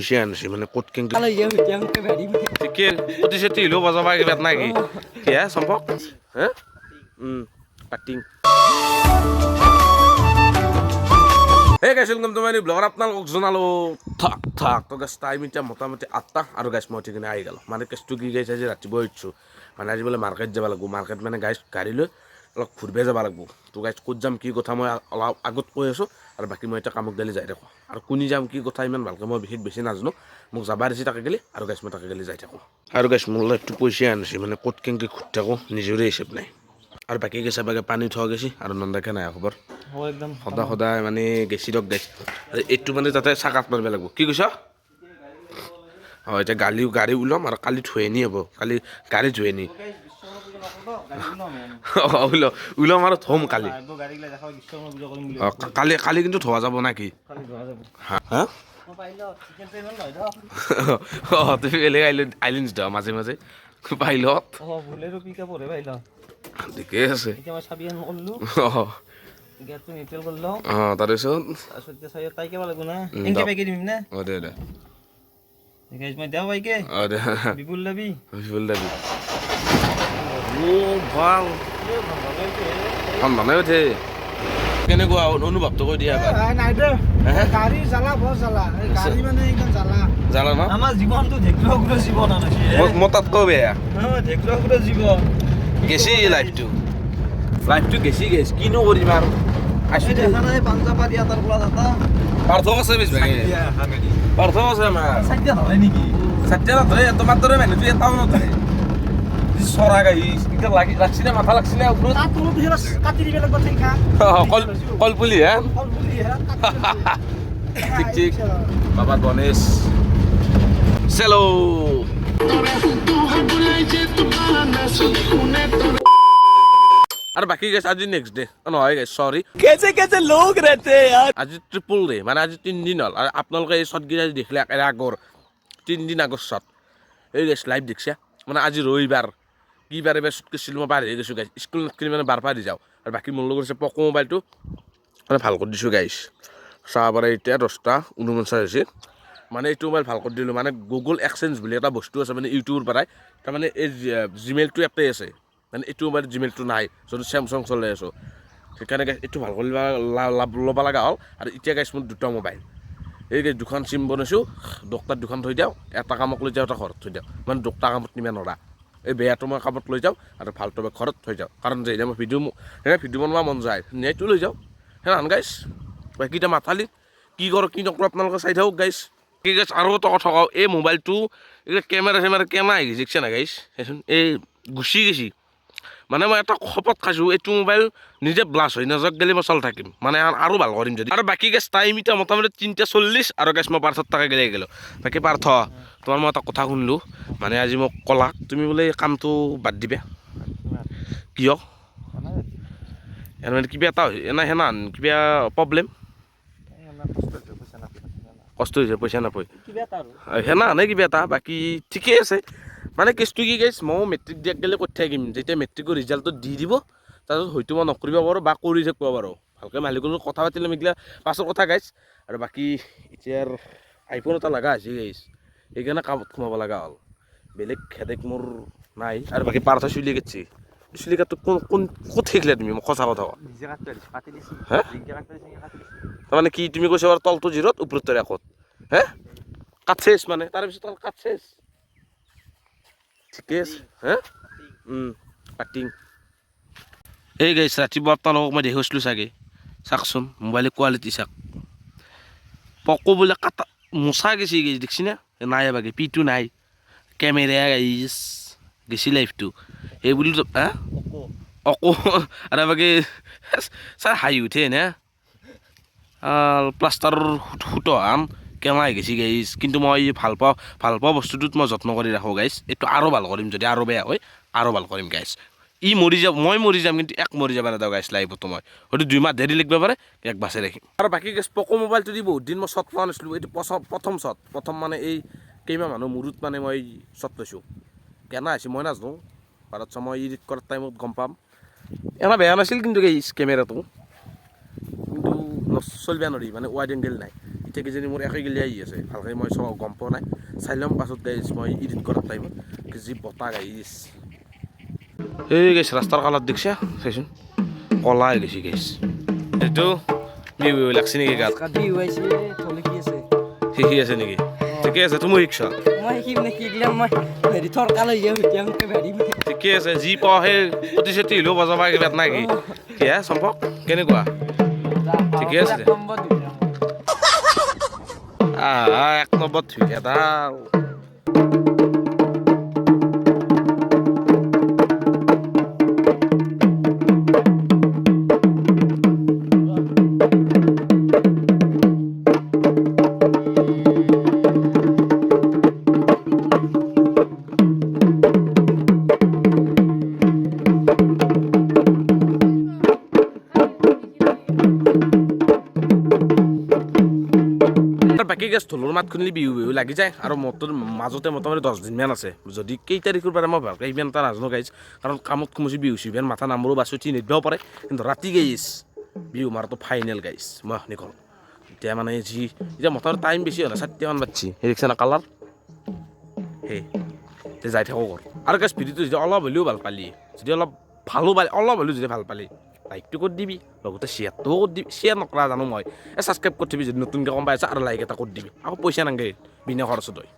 পইচা আনিছে মানে ক'ত কেংকে ঠিকে অতি চেতি হলেও বজাবা কিবা নাকি কি হ্যাঁ সম্ভৱ হ্যাঁ cutting Hey guys, welcome to my new vlog. আপোনালোকক জনালো থাক তো গাইছ টাইম এতিয়া মোটামুটি 8টা আৰু গাইছ মই ঠিকনে আহি গ'ল মানে কেছটো কি গাইছ আজি ৰাতিপুৱা উঠিছোঁ মানে আজি বোলে মাৰ্কেট যাব লাগিব মাৰ্কেট মানে গাইছ গাড়ী লৈ অলপ ফুৰিব যাব লাগিব তো গাইছ ক'ত যাম কি কথা মই অলপ আগত কৈ আছোঁ আৰু বাকী মই এতিয়া কামক গেলি যাই থাকোঁ আৰু কোনি যাম কি কথা ইমান ভালকৈ মই বিশেষ বেছি নাজানো মোক যাবা দিছে তাকে গেলি আৰু গাইছ মই তাকে গেলি যাই থাকোঁ আৰু গাইছ মোৰ একটু পইচা আনিছে মানে ক'ত কেংকে ঘূৰি থাকোঁ নিজৰে হিচাপ নাই আৰু বাকী গেছে বাগে পানী থোৱা গৈছে আৰু নন্দাকে নাই খবৰ সদায় সদায় মানে গেছি দক গাইছে এইটো মানে তাতে চাকাত মাৰিব লাগিব কি কৈছ হয় এতিয়া গাড়ী ওলাম আৰু কালি থৈ নি হ'ব কালি গাড়ী থৈ নি ওলাম আৰু থম কালি কালি কিন্তু থোৱা যাব না কি হা তুমি বেলেগ আইলেণ্ড দা মাজে মাজে পাইলত ঠিকে আছে কেনেকুৱা অনুভৱটো কৈ দিয়া জালা ন আমাৰ জীৱনটো ঢেকুৰা জীৱন মোৰ তাতকৈ বেয়া ঢেকুৰা জীৱন গেছি লাইফটো গেছি কিনো কৰিম আৰু দেখা নাই পাঞ্জাবাৰী আটাৰ পৰা দাদা পাৰ্থক্য আছে বেছি পাৰ্থক্য আছে আমাৰ চাৰিটা হয় নেকি চাৰিটা নধৰে তোমাৰ দৰে মানুহটো এটাও নধৰে চৰা গাড়ী এতিয়া লাগছি নে মাথা লাগছি নে ওপৰত কলপুলি হে ঠিক ঠিক বাবা গণেশ চেলো আৰু বাকি গেছ আজি নেক্সট ডে নহয় গেছ সৰি कैसे लोग रहते हैं यार আজি ট্ৰিপল ডে মানে আজি 3 দিন হ'ল আৰু আপোনালোকে এই শ্বটকেইটা দেখিলে আগৰ 3 দিন আগৰ শ্বট এই গেছ লাইভ দেখিছে মানে আজি ৰবিবাৰ কি বাৰে বাৰে শ্বুট কৰিছিলোঁ মই পাহৰি গৈছোঁ গাইছ স্কুল নাথাকিলে মানে বাৰ পাৰি যাওঁ আৰু বাকী মোৰ লগত আছে পক' মোবাইলটো মানে ভাল কৰি দিছোঁ গাইছ চাহ বাৰে এতিয়া 10টা 49 হৈছে মানে এইটো মোবাইল ভাল কৰি দিলোঁ মানে গুগল এক্সচেঞ্জ বুলি এটা বস্তু আছে মানে ইউটিউবৰ পৰাই তাৰমানে এই জিমেইলটো এপেই আছে মানে এইটো মোবাইল জিমেইলটো নাই যদি চেমচাং চলাই আছোঁ সেইকাৰণে গাইছ এইটো ভাল কৰি ল'ব লগা হ'ল আৰু এতিয়া গাইছ মোৰ দুটা মোবাইল এই গাইছ দুখন চিম বনাইছোঁ ডক্টৰ দুখন থৈ দিওঁ এটা কামক লৈ যাওঁ এটা ঘৰত থৈ দিওঁ মানে ডক্টৰ কামত নিব নোৱাৰা এই বেয়াটো মই কামত লৈ যাওঁ আৰু ভালটো মই ঘৰত থৈ যাওঁ কাৰণ যে এতিয়া মই ভিডিঅ' বনোৱা মন যায় নেটটো লৈ যাওঁ সেনান গাইছ বাকীটা মাথালি কি কৰোঁ কি নকৰোঁ আপোনালোকে চাই থাকক গাইছ কি গাইছ আৰু এটা কথা কওঁ এই মোবাইলটো এই কেমেৰা কেনা আহি গৈছে না গাইছ সেইচোন এই গুচি গৈছি মানে মই এটা শপত খাইছোঁ এইটো মোবাইল নিজে ব্লাছ হৈ নাযাওক গেলি মই চল থাকিম মানে আৰু ভাল কৰিম যদি আৰু বাকী গেছ টাইম এতিয়া মোটামুটি 3:40 আৰু গেছ মই পাৰ্থত তাকে গেলে গেলোঁ বাকী পাৰ্থ তোমাৰ মই এটা কথা শুনিলোঁ মানে আজি মোক ক'লাক তুমি বোলে এই কামটো বাদ দিবা কিয় মানে কিবা এটা এনে সেনান কিবা প্ৰব্লেম কষ্ট হৈছে পইচা নাপায় সেনানে কিবা এটা বাকী ঠিকেই আছে মানে কেছটো কি গাইছ মই মেট্ৰিক দিয়াক গেলে ক'ত থাকিম যেতিয়া মেট্ৰিকৰ ৰিজাল্টটো দি দিব তাৰপিছত হয়তো মই নকৰিব পাৰোঁ বা কৰি থাকিব পাৰোঁ ভালকৈ মালিকৰ লগত কথা পাতিলে মেগিলা পাছৰ কথা গাইছ আৰু বাকী এতিয়াৰ আইফোন এটা লগা হৈছে গাইছ সেইকাৰণে কামত সোমাব লগা হ'ল বেলেগ হেডেক মোৰ নাই আৰু বাকী পাৰ্থ চুলি কাটছি চুলি কাটটো ক'ত শিকিলা তুমি মোক সঁচা কথা হে তাৰমানে কি তুমি কৈছা বাৰু তলটো জিৰত ওপৰত তৰে ক'ত হে কাটছেছ মানে তাৰপিছত কাটছেছ ঠিকে আছে হে কাটিং এই গাইছ ৰাতিপুৱা আপোনালোকক মই দেখিছিলোঁ চাগে চাওকচোন মোবাইলৰ কোৱালিটি চাওক পক' বোলে কাটা মোচা গেছি গেছি দেখছি না নাই বাগে পিটো নাই কেমেৰা গাইছ গেছি লাইফটো এই বুলি হা অক' আৰু বাকী ছাৰ হাঁহি উঠে না প্লাষ্টাৰৰ সুতহান কেমাই গেছি গাইছ কিন্তু মই ভাল পোৱা বস্তুটোত মই যত্ন কৰি ৰাখোঁ গাইছ এইটো আৰু ভাল কৰিম যদি আৰু বেয়া হয় আৰু ভাল কৰিম গাইছ মৰি যাব মই মৰি যাম কিন্তু মৰি যাব নাযাওঁ গাইছ লাইফতো মই হয়তো 2 মাহ দেৰি লিখিব পাৰে বাচি ৰাখিম আৰু বাকী গাইছ পক' মোবাইলটো দি বহুত দিন মই শ্বট পোৱা নাছিলোঁ এইটো প্ৰথম মানে এই কেইমাহ মানুহ মূৰত মানে মই শ্বট লৈছোঁ কেনা হৈছে মই নাজানো ভাৰত মই এডিট কৰাৰ টাইমত গম পাম এনে বেয়া নাছিল কিন্তু গাইছ কেমেৰাটো কিন্তু চলিব নোৱাৰি মানে ৱাইড এংগেল নাই বাৰ্থডে কিজানি মোৰ একে গিলি আহি আছে ভালকৈ মই গম পোৱা নাই চাই ল'ম পাছত গাইছ মই এডিট কৰাৰ টাইমত যি বতাহ গাইছ এই গাইছ ৰাস্তাৰ কালত দেখিছা চাইচোন কলা হৈ গৈছে গাইছ এইটো বিহু লাগছে নেকি গাত বিহু আহিছে থলে কি আছে শিকি আছে নেকি ঠিকে আছে তুমি শিকছ মই শিকিম নে শিকিলাম মই হেৰি থৰকাল হৈ যাম এতিয়া মোক ভেৰিম ঠিকে আছে যি পাওঁ সেই অতি চতি হ'লেও বজাবা কিবা নাই কি কি হে চম্পক কেনেকুৱা ঠিকে আছে দে এক নম্বৰ ঠিক এটা বাকী গেছ ঢোলৰ মাত শুনিলে বিহু বিহু লাগি যায় আৰু মোৰটোৰ মাজতে মোটামুটি 10 দিনমান আছে যদি কেই তাৰিখৰ পৰা মই ভালকৈ ইমান এটা নাজানো গাইছ কাৰণ কামত সোমাইছোঁ বিহু চিহুৰ মাথা নাম্বৰো বাছো নিদিবও পাৰে কিন্তু ৰাতি গাইছ বিহু মাৰটো ফাইনেল গাইছ মই শুনি কওঁ এতিয়া মানে যি এতিয়া মোটামুটি টাইম বেছি হ'লে 4টামান বাজছি সেই দেখিছে না কালাৰ সেই এতিয়া যাই থাকোঁ ঘৰ আৰু গাইছ ভিডিঅ'টো যদি অলপ হ'লেও ভাল পালি যদি অলপ ভালো পালি অলপ হ'লেও যদি ভাল পালি লাইকটো কৰি দিবি লগতে শ্বেয়াৰটোও কৰি দিবি শ্বেয়াৰ নকৰা জানো মই ছাবস্ক্ৰাইব কৰি দিবি যদি নতুনকৈ গম পাইছা আৰু লাইক এটা কৰি দিবি আকৌ পইচা নাংগে বিনা খৰচত হয়